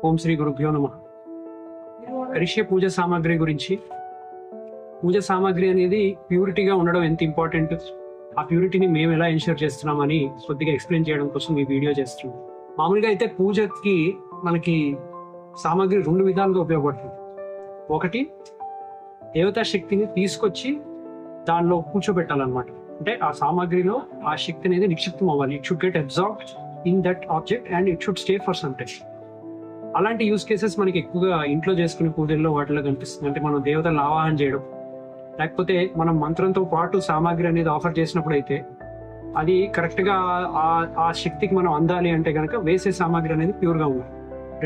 ఓం శ్రీ గురుభ్యో నమః. కరిష్యే పూజ సామాగ్రి గురించి. పూజ సామాగ్రి అనేది ప్యూరిటీగా ఉండడం ఎంత ఇంపార్టెంట్, ఆ ప్యూరిటీని మేము ఎలా ఎన్ష్యూర్ చేస్తున్నామని కొద్దిగా ఎక్స్ప్లెయిన్ చేయడం కోసం ఈ వీడియో చేస్తున్నాం. మామూలుగా అయితే పూజకి మనకి సామాగ్రి రెండు విధాలుగా ఉపయోగపడుతుంది. ఒకటి, దేవతా శక్తిని తీసుకొచ్చి దానిలో కూర్చోబెట్టాలన్నమాట. అంటే ఆ సామాగ్రిలో ఆ శక్తి అనేది నిక్షిప్తం అవ్వాలి. It should get absorbed in that object and it should stay for some time. అలాంటి యూస్ కేసెస్ మనకి ఎక్కువగా ఇంట్లో చేసుకునే పూజల్లో వాటిలో కనిపిస్తుంది. అంటే మనం దేవతలను ఆవాహన చేయడం, లేకపోతే మనం మంత్రంతో పాటు సామాగ్రి అనేది ఆఫర్ చేసినప్పుడు అయితే అది కరెక్ట్గా ఆ శక్తికి మనం అందాలి అంటే కనుక వేసే సామాగ్రి అనేది ప్యూర్గా ఉండాలి.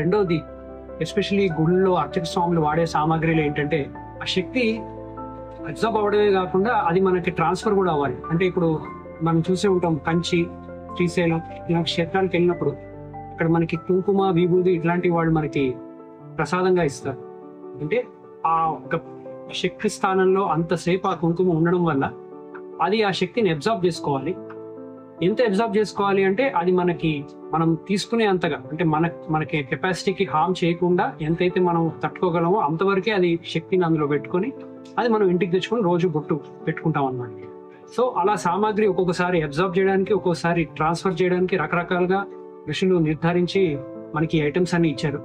రెండోది, ఎస్పెషల్లీ గుళ్ళలో అర్చక స్వాములు వాడే సామాగ్రిలో ఏంటంటే ఆ శక్తి అబ్జర్వ్ అవ్వడమే కాకుండా అది మనకి ట్రాన్స్ఫర్ కూడా అవ్వాలి. అంటే ఇప్పుడు మనం చూసే ఉంటాం, కంచి, శ్రీశైలం ఇలాంటి క్షేత్రాలకు వెళ్ళినప్పుడు అక్కడ మనకి కుంకుమ, విభూది ఇట్లాంటి వాళ్ళు మనకి ప్రసాదంగా ఇస్తారు. అంటే ఆ ఒక శక్తి స్థానంలో అంతసేపు ఆ కుంకుమ ఉండడం వల్ల అది ఆ శక్తిని అబ్జార్బ్ చేసుకోవాలి. ఎంత అబ్జార్బ్ చేసుకోవాలి అంటే అది మనం తీసుకునే అంతగా, అంటే మనకి కెపాసిటీకి హార్మ్ చేయకుండా ఎంతైతే మనం తట్టుకోగలమో అంతవరకే అది శక్తిని అందులో పెట్టుకొని అది మనం ఇంటికి తెచ్చుకొని రోజు బొట్టు పెట్టుకుంటాం అన్నమాట. సో అలా సామాగ్రి ఒక్కొక్కసారి అబ్జార్బ్ చేయడానికి, ఒక్కొక్కసారి ట్రాన్స్ఫర్ చేయడానికి రకరకాలుగా ఋషులు నిర్ధారించి మనకి ఐటమ్స్ అన్ని ఇచ్చారు.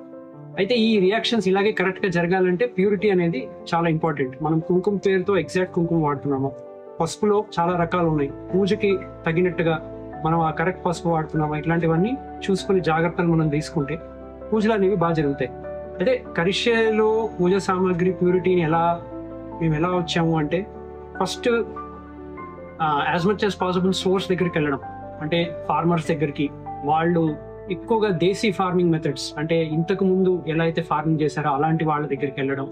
అయితే ఈ రియాక్షన్స్ ఇలాగే కరెక్ట్ గా జరగాలంటే ప్యూరిటీ అనేది చాలా ఇంపార్టెంట్. మనం కుంకుమ పేరుతో ఎగ్జాక్ట్ కుంకుమ వాడుతున్నాము. పసుపులో చాలా రకాలు ఉన్నాయి. పూజకి తగినట్టుగా మనం ఆ కరెక్ట్ పసుపు వాడుతున్నాము. ఇట్లాంటివన్నీ చూసుకుని జాగ్రత్తలు మనం తీసుకుంటే పూజలు అనేవి బాగా జరుగుతాయి. అయితే కరిష్యేలో పూజ సామాగ్రి ప్యూరిటీని మేము ఎలా వచ్చాము అంటే, first as much as possible source దగ్గరికి వెళ్ళడం. అంటే ఫార్మర్స్ దగ్గరికి, వాళ్ళు ఎక్కువగా దేశీ ఫార్మింగ్ మెథడ్స్, అంటే ఇంతకు ముందు ఎలా అయితే ఫార్మింగ్ చేశారో అలాంటి వాళ్ళ దగ్గరికి వెళ్ళడం.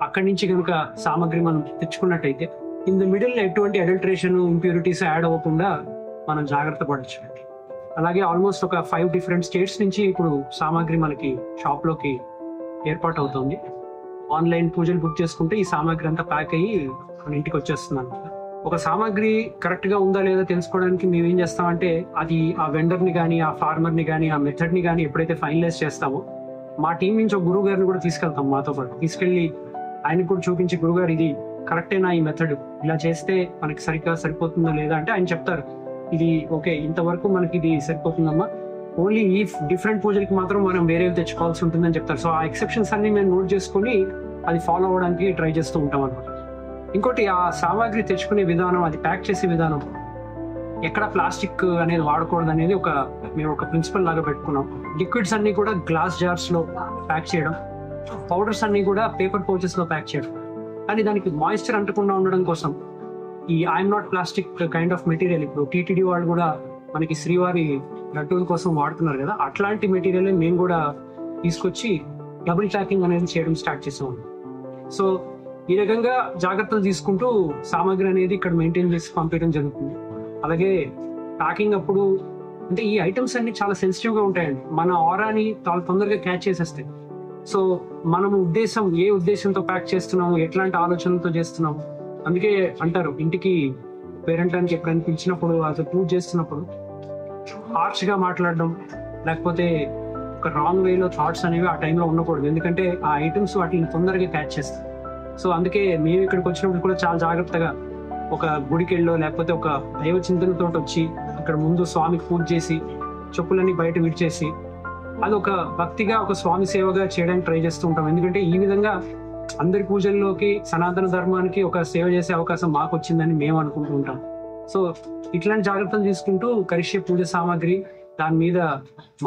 అక్కడి నుంచి కనుక సామాగ్రి మనం తెచ్చుకున్నట్టయితే ఇన్ ద మిడిల్ ఎటువంటి అడల్టరేషన్, ఇంప్యూరిటీస్ యాడ్ అవ్వకుండా మనం జాగ్రత్త పడచ్చు. అలాగే ఆల్మోస్ట్ ఒక 5 డిఫరెంట్ స్టేట్స్ నుంచి ఇప్పుడు సామాగ్రి మనకి షాప్లోకి ఏర్పాటు అవుతుంది. ఆన్లైన్ పూజలు బుక్ చేసుకుంటే ఈ సామాగ్రి అంతా ప్యాక్ అయ్యి మన ఇంటికి వచ్చేస్తుంది అనమాట. ఒక సామాగ్రి కరెక్ట్ గా ఉందా లేదా తెలుసుకోవడానికి మేము ఏం చేస్తామంటే, అది ఆ వెండర్ని కానీ, ఆ ఫార్మర్ని కానీ, ఆ మెథడ్ని కానీ ఎప్పుడైతే ఫైనలైజ్ చేస్తామో మా టీం నుంచి ఒక గురువు గారిని కూడా తీసుకెళ్తాం. మాతో పాటు తీసుకెళ్ళి ఆయనకు కూడా చూపించి, గురుగారు ఇది కరెక్టేనా, ఈ మెథడ్ ఇలా చేస్తే మనకి సరిగ్గా సరిపోతుందా లేదా అంటే ఆయన చెప్తారు, ఇది ఓకే, ఇంతవరకు మనకి ఇది సరిపోతుందమ్మా, ఓన్లీ ఈ డిఫరెంట్ పూజలకి మాత్రం మనం వేరేవి తెచ్చుకోవాల్సి ఉంటుందని చెప్తారు. సో ఆ ఎక్సెప్షన్స్ అన్ని మేము నోట్ చేసుకుని అది ఫాలో అవ్వడానికి ట్రై చేస్తూ ఉంటాం అనమాట. ఇంకోటి, ఆ సామాగ్రి తెచ్చుకునే విధానం, అది ప్యాక్ చేసే విధానం, ఎక్కడ ప్లాస్టిక్ అనేది వాడకూడదు అనేది మేము ఒక ప్రిన్సిపల్ లాగా పెట్టుకున్నాం. లిక్విడ్స్ అన్ని కూడా గ్లాస్ జార్స్ లో ప్యాక్ చేయడం, పౌడర్స్ అన్ని కూడా పేపర్ పౌచెస్ లో ప్యాక్ చేయడం. కానీ దానికి మాయిశ్చర్ అంటకుండా ఉండడం కోసం ఈ I'm not plastic kind of material ఇప్పుడు టీటీడీ వాళ్ళు కూడా మనకి శ్రీవారి లడ్డూల కోసం వాడుతున్నారు కదా, అట్లాంటి మెటీరియల్ మేము కూడా తీసుకొచ్చి డబుల్ ప్యాకింగ్ అనేది చేయడం స్టార్ట్ చేసాం. సో ఈ రకంగా జాగ్రత్తలు తీసుకుంటూ సామాగ్రి అనేది ఇక్కడ మెయింటైన్ చేసి పంపించడం జరుగుతుంది. అలాగే ప్యాకింగ్ అప్పుడు, అంటే ఈ ఐటమ్స్ అన్ని చాలా సెన్సిటివ్ గా ఉంటాయండి. మన ఆరాని చాలా తొందరగా క్యాచ్ చేసేస్తాయి. సో మనం ఏ ఉద్దేశంతో ప్యాక్ చేస్తున్నాము, ఎట్లాంటి ఆలోచనలతో చేస్తున్నాము. అందుకే అంటారు, ఇంటికి పేరెంటానికి ఎప్పుడైనా పిలిచినప్పుడు, అసలు పూజ చేస్తున్నప్పుడు హార్ష్ గా మాట్లాడడం, లేకపోతే ఒక రాంగ్ వేలో థాట్స్ అనేవి ఆ టైంలో ఉండకూడదు. ఎందుకంటే ఆ ఐటమ్స్ వాటిని తొందరగా క్యాచ్ చేస్తాయి. సో అందుకే మేము ఇక్కడికి వచ్చినప్పుడు కూడా చాలా జాగ్రత్తగా ఒక గుడికి వెళ్ళో, లేకపోతే ఒక దైవ చింతనతో వచ్చి అక్కడ ముందు స్వామికి పూజ చేసి చెప్పులన్నీ బయట విడిచేసి అది ఒక భక్తిగా, ఒక స్వామి సేవగా చేయడానికి ట్రై చేస్తూ ఉంటాం. ఎందుకంటే ఈ విధంగా అందరి పూజల్లోకి, సనాతన ధర్మానికి ఒక సేవ చేసే అవకాశం మాకు వచ్చిందని మేము అనుకుంటూ ఉంటాం. సో ఇట్లాంటి జాగ్రత్తలు తీసుకుంటూ కరిష్యే పూజ సామాగ్రి దాని మీద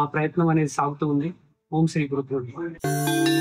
మా ప్రయత్నం అనేది సాగుతూ ఉంది. ఓం శ్రీ గురుభ్యో నమః.